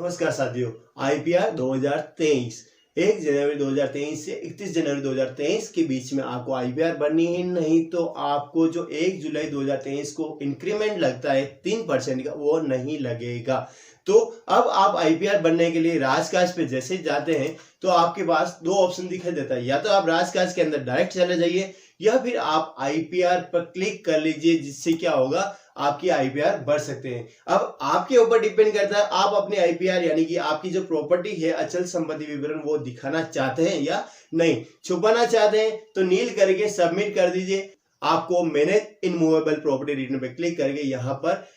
नमस्कार साथियों, आईपीआर 2023 1 जनवरी 2023 से 31 जनवरी 2023 के बीच में आपको आईपीआर भरनी है। नहीं तो आपको जो 1 जुलाई 2023 को इंक्रीमेंट लगता है 3% का, वो नहीं लगेगा। तो अब आप आईपीआर बनने के लिए राजकाज पे जैसे जाते हैं तो आपके पास दो ऑप्शन दिखाई देता है। या तो आप राजकाज के अंदर डायरेक्ट चले जाइए या फिर आप आईपीआर पर क्लिक कर लीजिए, जिससे क्या होगा, आपकी आईपीआर भर सकते हैं। अब आपके ऊपर डिपेंड करता है आप अपने आईपीआर यानी कि आपकी जो प्रॉपर्टी है, अचल संपत्ति विवरण, वो दिखाना चाहते हैं या नहीं। छुपाना चाहते हैं तो नील करके सबमिट कर दीजिए। आपको मैनेज इनमूवेबल प्रॉपर्टी रिटर्न पे क्लिक करके यहाँ पर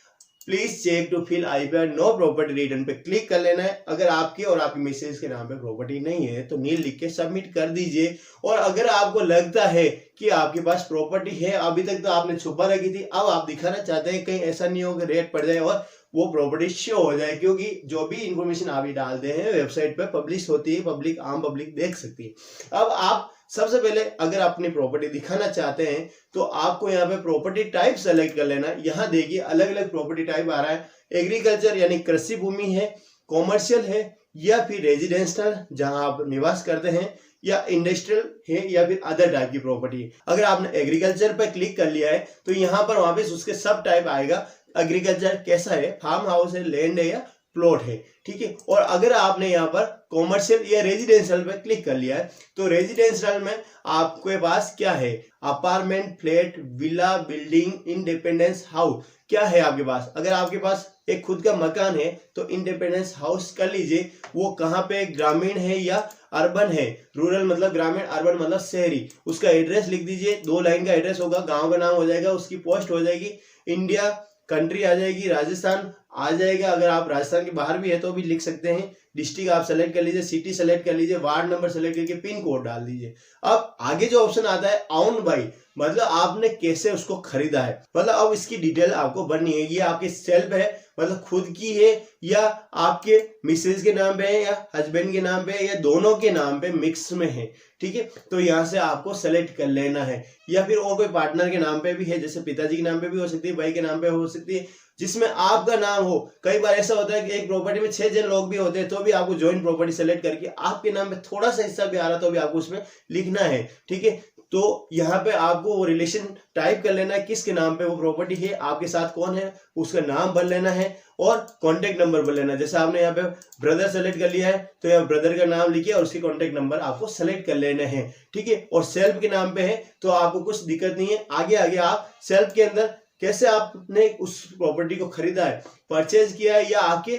please check to fill IPR no property return पे क्लिक कर लेना है। अगर आपके और आपकी मिसेज के नाम पे प्रॉपर्टी नहीं है तो नील लिख के सबमिट कर दीजिए। और अगर आपको लगता है कि आपके पास प्रॉपर्टी है, अभी तक तो आपने छुपा रखी थी, अब आप दिखाना चाहते हैं, कहीं ऐसा नहीं हो कि रेट पड़ जाए और वो प्रॉपर्टी शो हो जाए, क्योंकि जो भी इंफॉर्मेशन आप ही डालते हैं वेबसाइट पे पब्लिश होती है, आम पब्लिक देख सकती है। अब आप सबसे पहले अगर अपनी प्रॉपर्टी दिखाना चाहते हैं तो आपको यहाँ पे प्रॉपर्टी टाइप सेलेक्ट कर लेना। यहाँ देखिए अलग अलग प्रॉपर्टी टाइप आ रहा है। एग्रीकल्चर यानी कृषि भूमि है, कॉमर्शियल है या फिर रेजिडेंशियल जहां आप निवास करते हैं, या इंडस्ट्रियल है या फिर अदर टाइप की प्रॉपर्टी है। अगर आपने एग्रीकल्चर पर क्लिक कर लिया है तो यहाँ पर वापस उसके सब टाइप आएगा। एग्रीकल्चर कैसा है, फार्म हाउस है, लैंड है या प्लॉट है, ठीक है। और अगर आपने यहाँ पर कॉमर्शियल या रेजिडेंशियल पे क्लिक कर लिया है तो रेजिडेंशियल में आपके पास क्या है, apartment, flat, villa, building, independence house क्या है आपके पास। अगर आपके पास एक खुद का मकान है तो इंडिपेंडेंस हाउस कर लीजिए। वो कहाँ पे, ग्रामीण है या अर्बन है। रूरल मतलब ग्रामीण, अर्बन मतलब शहरी। उसका एड्रेस लिख दीजिए, 2 लाइन का एड्रेस होगा, गांव का नाम हो जाएगा, उसकी पोस्ट हो जाएगी, इंडिया कंट्री आ जाएगी, राजस्थान आ जाएगा। अगर आप राजस्थान के बाहर भी है तो भी लिख सकते हैं। डिस्ट्रिक्ट आप सेलेक्ट कर लीजिए, सिटी सेलेक्ट कर लीजिए, वार्ड नंबर सेलेक्ट करके पिन कोड डाल दीजिए। अब आगे जो ऑप्शन आता है ऑन बाई, मतलब आपने कैसे उसको खरीदा है, मतलब अब इसकी डिटेल आपको भरनी है। ये आपके सेल्फ है, मतलब खुद की है, या आपके मिसेज के नाम पे है, या हस्बैंड के नाम पे है, या दोनों के नाम पे मिक्स में है, ठीक है। तो यहाँ से आपको सेलेक्ट कर लेना है। या फिर और कोई पार्टनर के नाम पे भी है, जैसे पिताजी के नाम पे भी हो सकती है, भाई के नाम पे हो सकती है, जिसमें आपका नाम हो। कई बार ऐसा होता है कि एक प्रॉपर्टी में 6 जन लोग भी होते हैं तो भी आपको जॉइंट प्रॉपर्टी सेलेक्ट करके आपके नाम पे थोड़ा सा हिस्सा भी आ रहा तो भी आपको उसमें लिखना है, ठीक है। तो यहाँ पे आपको वो रिलेशन टाइप कर लेना है, किसके नाम पे वो प्रॉपर्टी है, आपके साथ कौन है, उसका नाम भर लेना है और कॉन्टेक्ट नंबर भर लेना है। जैसे आपने यहाँ पे ब्रदर सेलेक्ट कर लिया है तो यहाँ ब्रदर का नाम लिखिए और उसके कॉन्टेक्ट नंबर आपको सेलेक्ट कर लेने हैं, ठीक है। और सेल्फ के नाम पे है तो आपको कुछ दिक्कत नहीं है। आगे आप सेल्फ के अंदर कैसे आपने उस प्रॉपर्टी को खरीदा है, परचेज किया है, या आपके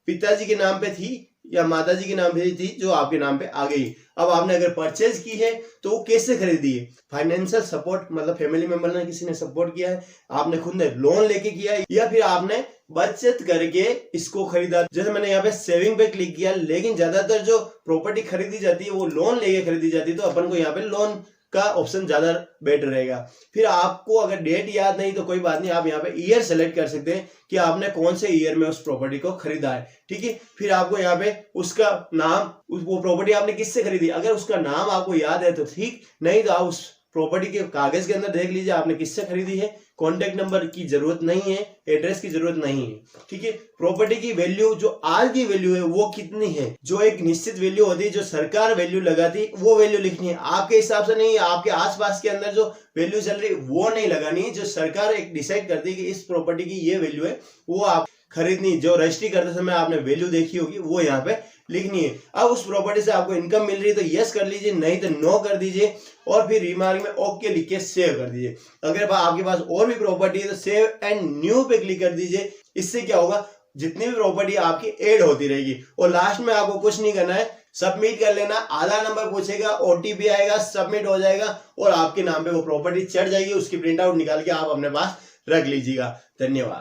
पिताजी के नाम पे थी या माताजी के नाम पे थी जो आपके नाम पे आ गई। अब आपने अगर परचेज की है तो वो कैसे खरीदी है, फाइनेंशियल सपोर्ट मतलब फैमिली मेंबर ने किसी ने सपोर्ट किया है, आपने खुद ने लोन लेके किया है, या फिर आपने बचत करके इसको खरीदा। जैसे मैंने यहाँ पे सेविंग पे क्लिक किया, लेकिन ज्यादातर जो प्रॉपर्टी खरीदी जाती है वो लोन लेके खरीदी जाती है, तो अपन को यहाँ पे लोन का ऑप्शन ज्यादा बेटर रहेगा। फिर आपको अगर डेट याद नहीं तो कोई बात नहीं, आप यहाँ पे ईयर सेलेक्ट कर सकते हैं कि आपने कौन से ईयर में उस प्रॉपर्टी को खरीदा है, ठीक है। फिर आपको यहाँ पे उसका नाम, वो प्रॉपर्टी आपने किससे खरीदी, अगर उसका नाम आपको याद है तो ठीक, नहीं तो आप उस प्रॉपर्टी के कागज के अंदर देख लीजिए आपने किससे खरीदी है। कॉन्टेक्ट नंबर की जरूरत नहीं है, एड्रेस की जरूरत नहीं है, ठीक है। प्रॉपर्टी की वैल्यू, जो आज की वैल्यू है वो कितनी है, जो एक निश्चित वैल्यू होती है, जो सरकार वैल्यू लगाती है, वो वैल्यू लिखनी है। आपके हिसाब से नहीं, आपके आसपास के अंदर जो वैल्यू चल रही है वो नहीं लगानी है। जो सरकार एक डिसाइड करती है कि इस प्रॉपर्टी की ये वैल्यू है, वो आप खरीदनी, जो रजिस्ट्री करते समय आपने वैल्यू देखी होगी वो यहाँ पे लिखनी है। अब उस प्रॉपर्टी से आपको इनकम मिल रही है तो यस कर लीजिए, नहीं तो नो कर दीजिए, और फिर रिमार्क में ओके लिख के सेव कर दीजिए। अगर आपके पास और भी प्रॉपर्टी है तो सेव एंड न्यू पे क्लिक कर दीजिए। इससे क्या होगा, जितनी भी प्रॉपर्टी आपकी ऐड होती रहेगी। और लास्ट में आपको कुछ नहीं करना है, सबमिट कर लेना। आधार नंबर पूछेगा, ओटीपी आएगा, सबमिट हो जाएगा और आपके नाम पे वो प्रॉपर्टी चढ़ जाएगी। उसकी प्रिंट आउट निकाल के आप अपने पास रख लीजिएगा। धन्यवाद।